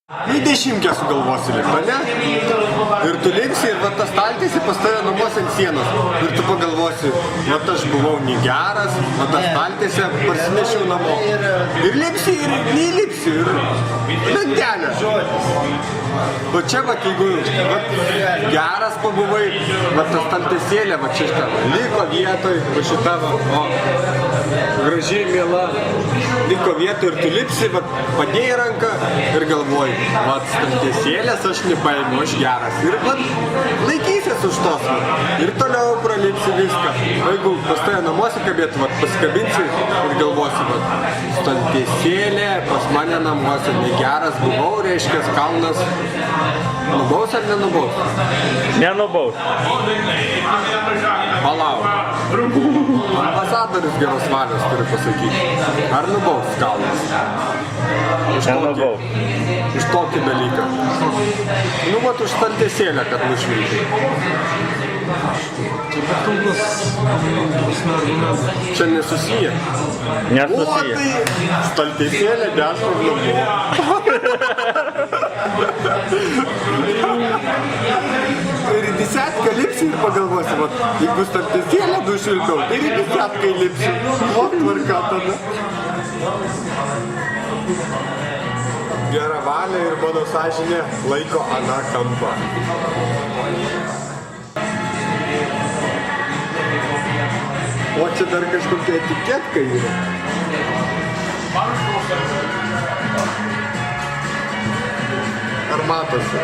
20 sugalvosi lipti, ne? Ir tu lipsi ir va tas staltiesi pas tave namuose ant sienos. Ir tu pagalvosi, va aš buvau negeras, va tas staltiesi parsinešiau namo. Ir lipsi ir neįlipsi ir lentelė. O čia va, jeigu geras pabuvai, va tas staltiesėlė, va čia šitą liko vietoj, va šitą va, o gražiai miela, liko vietoj ir tu lipsi, va padėjai ranką ir galvoji, va staltiesėlės aš nepaėmiau, aš geras. Ir va laikysies už tos, va, ir toliau pralipsi viską. O jeigu pas tave namuose kabėtų, va pasikabinsi ir galvosi, va staltiesėlė pas mane namuose negeras buvau, reiškia kalnas. Nubaus ar nenubaus? Nenubaus. Palauk. Ambasadorius geros valios turi pasakyti. Ar nubaus kalnas? Nenubaus. Už tokį dalyką. Nu, vat už staltiesėlę, kad nušvilti. Čia nesusiję. Nesusiję. O, tai staltiesėlė 10 nubuvo. Ir į 10 lipsi ir pagalvosi, vat, jeigu staltiesėlę nušvilpiau, tai ir į 10 lipsi. O, tvarka tada. Gera valia ir mano sąžinė laiko aną kampą. O čia dar kažkokia etiketka yra. Ar matosi?